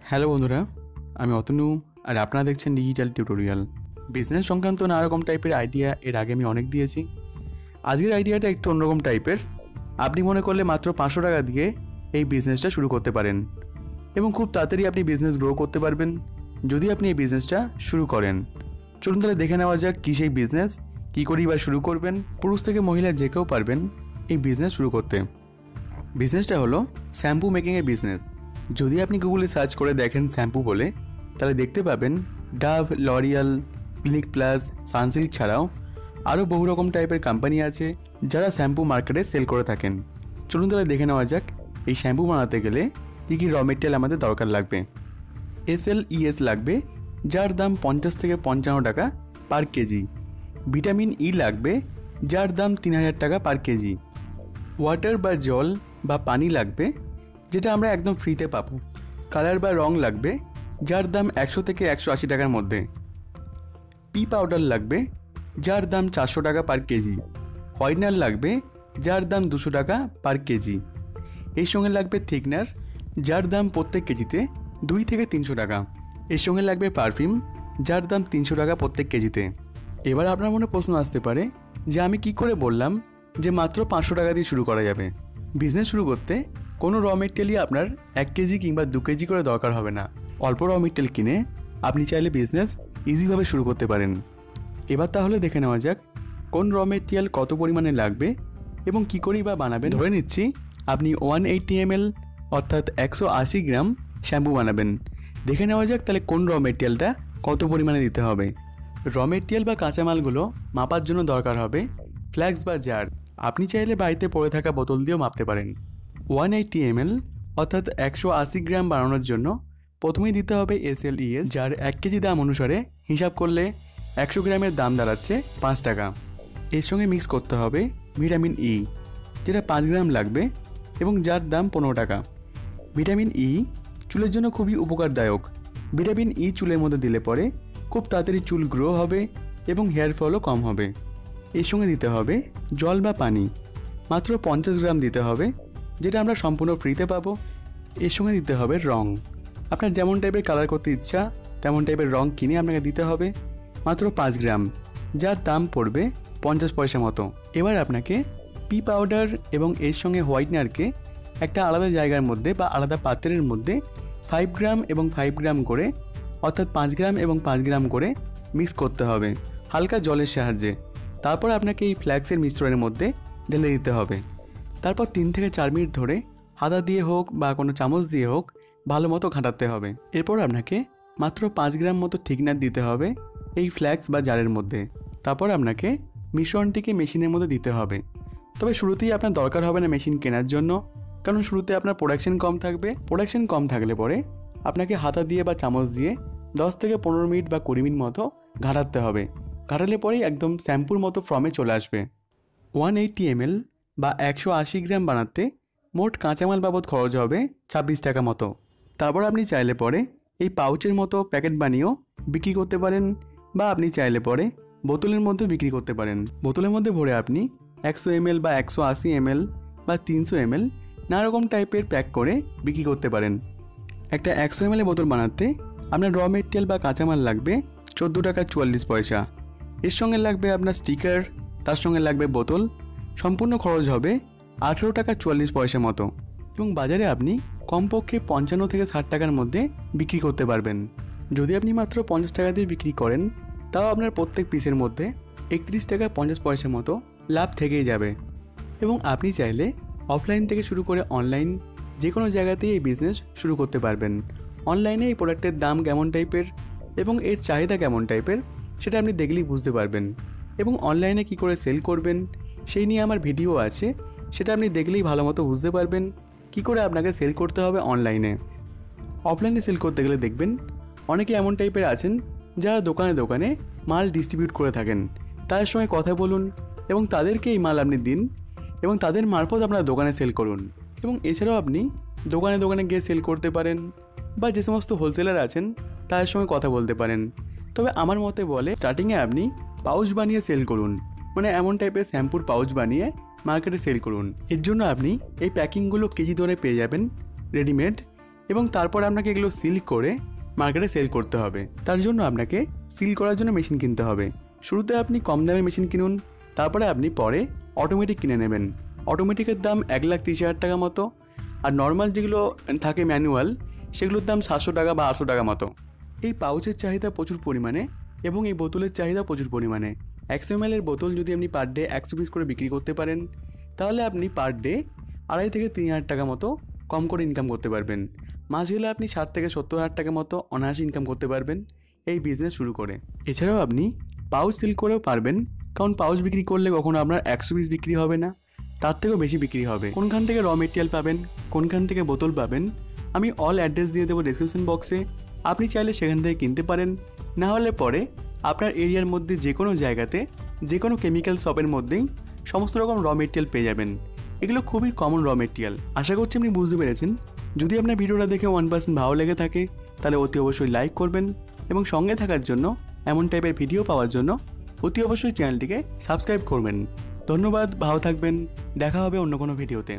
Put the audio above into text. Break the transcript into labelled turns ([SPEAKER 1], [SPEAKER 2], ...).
[SPEAKER 1] Hello বন্ধুরা, আমি অতনু আর আপনারা দেখছেন ডিজিটাল টিউটোরিয়াল। বিজনেস সংক্রান্ত নানা রকম টাইপের আইডিয়া এর আগে আমি অনেক দিয়েছি। আজকের আইডিয়াটা একটু অন্যরকম টাইপের। আপনি মনে করলে মাত্র 500 টাকা দিয়ে এই বিজনেসটা শুরু করতে পারেন এবং খুব তাড়াতাড়ি আপনি বিজনেস গ্রো করতে পারবেন যদি আপনি এই বিজনেসটা শুরু করেন। চলুন তাহলে দেখে নেওয়া যাক কী সেই বিজনেস, কী করেই বা শুরু করবেন। পুরুষ থেকে মহিলা যে কেউ পারবেন এই বিজনেস শুরু করতে। বিজনেসটা হলো শ্যাম্পু মেকিংয়ের বিজনেস। যদি আপনি গুগলে সার্চ করে দেখেন শ্যাম্পু বলে, তাহলে দেখতে পাবেন Dove, L'Oréal, clinic plus, Sunsilk ছাড়াও আরও বহু রকম টাইপের কোম্পানি আছে যারা শ্যাম্পু মার্কেটে সেল করে থাকেন। চলুন তাহলে দেখে নেওয়া যাক এই শ্যাম্পু বানাতে গেলে কী কী র মেটেরিয়াল আমাদের দরকার লাগবে। SLES লাগবে, যার দাম 50 থেকে 55 টাকা পার কেজি। ভিটামিন ই লাগবে, যার দাম 3000 টাকা পার কেজি। ওয়াটার বা জল বা পানি লাগবে, যেটা আমরা একদম ফ্রিতে পাবো। কালার বা রং লাগবে, যার দাম 100 থেকে 180 টাকার মধ্যে। পি পাউডার লাগবে, যার দাম 400 টাকা পার কেজি। হোয়াইটনার লাগবে, যার দাম 200 টাকা পার কেজি। এর সঙ্গে লাগবে থিকনার, যার দাম প্রত্যেক কেজিতে 2 থেকে 300 টাকা। এর সঙ্গে লাগবে পারফিউম, যার দাম 300 টাকা প্রত্যেক কেজিতে। এবার আপনার মনে প্রশ্ন আসতে পারে যে আমি কি করে বললাম যে মাত্র 500 টাকা দিয়ে শুরু করা যাবে। বিজনেস শুরু করতে কোনো র মেটেরিয়ালই আপনার 1 কেজি কিংবা 2 কেজি করে দরকার হবে না। অল্প র মেটেরিয়াল কিনে আপনি চাইলে বিজনেস ইজিভাবে শুরু করতে পারেন। এবার তাহলে দেখে নেওয়া যাক কোন র মেটেরিয়াল কত পরিমাণে লাগবে এবং কী করেই বা বানাবেন। ধরে নিচ্ছি আপনি 180 ml অর্থাৎ 180 গ্রাম শ্যাম্পু বানাবেন। দেখে নেওয়া যাক তাহলে কোন র মেটেরিয়ালটা কত পরিমাণে দিতে হবে। র মেটেরিয়াল বা কাঁচামালগুলো মাপার জন্য দরকার হবে ফ্ল্যাক্স বা জার। আপনি চাইলে বাড়িতে পড়ে থাকা বোতল দিয়েও মাপতে পারেন। 180 ml অর্থাৎ 180 গ্রাম বানানোর জন্য প্রথমেই দিতে হবে SLES, যার 1 কেজি দাম অনুসারে হিসাব করলে 100 গ্রামের দাম দাঁড়াচ্ছে 5 টাকা। এর সঙ্গে মিক্স করতে হবে ভিটামিন ই, যেটা 5 গ্রাম লাগবে এবং যার দাম 15 টাকা। ভিটামিন ই চুলের জন্য খুবই উপকারদায়ক। ভিটামিন ই চুলের মধ্যে দিলে পরে খুব তাড়াতাড়ি চুল গ্রো হবে এবং হেয়ার ফলও কম হবে। এর সঙ্গে দিতে হবে জল বা পানি, মাত্র 50 গ্রাম দিতে হবে, যেটা আমরা সম্পূর্ণ ফ্রিতে পাবো। এর সঙ্গে দিতে হবে রং। আপনার যেমন টাইপের কালার করতে ইচ্ছা তেমন টাইপের রং কিনে আপনাকে দিতে হবে, মাত্র 5 গ্রাম, যার দাম পড়বে 50 পয়সা মতো। এবার আপনাকে পি পাউডার এবং এর সঙ্গে হোয়াইটনারকে একটা আলাদা জায়গার মধ্যে বা আলাদা পাত্রের মধ্যে 5 গ্রাম এবং 5 গ্রাম করে অর্থাৎ 5 গ্রাম এবং 5 গ্রাম করে মিক্স করতে হবে হালকা জলের সাহায্যে। তারপর আপনাকে এই ফ্ল্যাক্সের মিশ্রণের মধ্যে ঢেলে দিতে হবে। তারপর 3 থেকে 4 মিনিট ধরে হাতা দিয়ে হোক বা কোনো চামচ দিয়ে হোক ভালো মতো ঘাঁটাতে হবে। এরপর আপনাকে মাত্র 5 গ্রাম মতো থিকনার দিতে হবে এই ফ্ল্যাক্স বা জারের মধ্যে। তারপর আপনাকে মিশ্রণটিকে মেশিনের মধ্যে দিতে হবে। তবে শুরুতেই আপনার দরকার হবে না মেশিন কেনার জন্য, কারণ শুরুতে আপনার প্রোডাকশন কম থাকবে। প্রোডাকশন কম থাকলে পরে আপনাকে হাতা দিয়ে বা চামচ দিয়ে 10 থেকে 15 মিনিট বা 20 মিনিট মতো ঘাঁটাতে হবে। ঘাঁটালে পরেই একদম শ্যাম্পুর মতো ফর্মে চলে আসবে। 180 ml বা 180 গ্রাম বানাতে মোট কাঁচামাল বাবদ খরচ হবে 26 টাকা মতো। তারপর আপনি চাইলে পরে এই পাউচের মতো প্যাকেট বানিয়েও বিক্রি করতে পারেন, বা আপনি চাইলে পরে বোতলের মধ্যে বিক্রি করতে পারেন। বোতলের মধ্যে ভরে আপনি 100 ml বা 180 ml বা 300 ml নানা রকম টাইপের প্যাক করে বিক্রি করতে পারেন। একটা 100 ml বোতল বানাতে আপনার র মেটেরিয়াল বা কাঁচামাল লাগবে 14 টাকা 44 পয়সা। এর সঙ্গে লাগবে আপনার স্টিকার, তার সঙ্গে লাগবে বোতল। সম্পূর্ণ খরচ হবে 18 টাকা 44 পয়সা মতো এবং বাজারে আপনি কমপক্ষে 55 থেকে 60 টাকার মধ্যে বিক্রি করতে পারবেন। যদি আপনি মাত্র 50 টাকা দিয়ে বিক্রি করেন তাও আপনার প্রত্যেক পিসের মধ্যে 31 টাকা 50 পয়সা মতো লাভ থেকেই যাবে। এবং আপনি চাইলে অফলাইন থেকে শুরু করে অনলাইন যে কোনো জায়গাতেই এই বিজনেস শুরু করতে পারবেন। অনলাইনে এই প্রোডাক্টের দাম কেমন টাইপের এবং এর চাহিদা কেমন টাইপের সেটা আপনি দেখলেই বুঝতে পারবেন। এবং অনলাইনে কি করে সেল করবেন সেই নিয়ে আমার ভিডিও আছে, সেটা আপনি দেখলেই ভালো মতো বুঝতে পারবেন কি করে আপনাকে সেল করতে হবে অনলাইনে। অফলাইনে সেল করতে গেলে দেখবেন অনেকে এমন টাইপের আছেন যারা দোকানে দোকানে মাল ডিস্ট্রিবিউট করে থাকেন। তাদের সঙ্গে কথা বলুন এবং তাদেরকে এই মাল আপনি দিন এবং তাদের মারফত আপনার দোকানে সেল করুন। এবং এছাড়াও আপনি দোকানে দোকানে গিয়ে সেল করতে পারেন, বা যে সমস্ত হোলসেলার আছেন তাদের সঙ্গে কথা বলতে পারেন। তবে আমার মতে বলে স্টার্টিংয়ে আপনি পাউচ বানিয়ে সেল করুন, মানে এমন টাইপের শ্যাম্পুর পাউচ বানিয়ে মার্কেটে সেল করুন। এর জন্য আপনি এই প্যাকিংগুলো কেজি ধরে পেয়ে যাবেন রেডিমেড, এবং তারপর আপনাকে এগুলো সিল করে মার্কেটে সেল করতে হবে। তার জন্য আপনাকে সিল করার জন্য মেশিন কিনতে হবে। শুরুতে আপনি কম দামে মেশিন কিনুন, তারপরে আপনি পরে অটোমেটিক কিনে নেবেন। অটোমেটিকের দাম 1,30,000 টাকা মতো, আর নর্মাল যেগুলো থাকে ম্যানুয়াল সেগুলোর দাম 700 টাকা বা 800 টাকা মতো। এই পাউচের চাহিদা প্রচুর পরিমাণে এবং এই বোতলের চাহিদা প্রচুর পরিমাণে। 100 ml এর বোতল যদি আপনি পার ডে 100 পিস করে বিক্রি করতে পারেন, তাহলে আপনি পার ডে 2,500 থেকে 3,000 টাকা মতো কম করে ইনকাম করতে পারবেন। মাস গেলে আপনি 60 থেকে 70,000 টাকা মতো অনায়াসে ইনকাম করতে পারবেন এই বিজনেস শুরু করে। এছাড়াও আপনি পাউচ সিল করেও পারবেন, কারণ পাউচ বিক্রি করলে কখনো আপনার 100 পিস বিক্রি হবে না, তার থেকেও বেশি বিক্রি হবে। কোনখান থেকে র মেটেরিয়াল পাবেন, কোনখান থেকে বোতল পাবেন, আমি অল অ্যাড্রেস দিয়ে দেবো ডিসক্রিপশন বক্সে। আপনি চাইলে সেখান থেকে কিনতে পারেন, না হলে পরে আপনার এরিয়ার মধ্যে যে কোনো জায়গাতে যে কোনো কেমিক্যাল শপের মধ্যেই সমস্ত রকম র মেটেরিয়াল পেয়ে যাবেন। এগুলো খুবই কমন র মেটেরিয়াল। আশা করছি আপনি বুঝতে পেরেছেন। যদি আপনার ভিডিওটা দেখে 1% ভালো লেগে থাকে তাহলে অতি অবশ্যই লাইক করবেন, এবং সঙ্গে থাকার জন্য, এমন টাইপের ভিডিও পাওয়ার জন্য অতি অবশ্যই চ্যানেলটিকে সাবস্ক্রাইব করবেন। ধন্যবাদ, ভালো থাকবেন, দেখা হবে অন্য কোনো ভিডিওতে।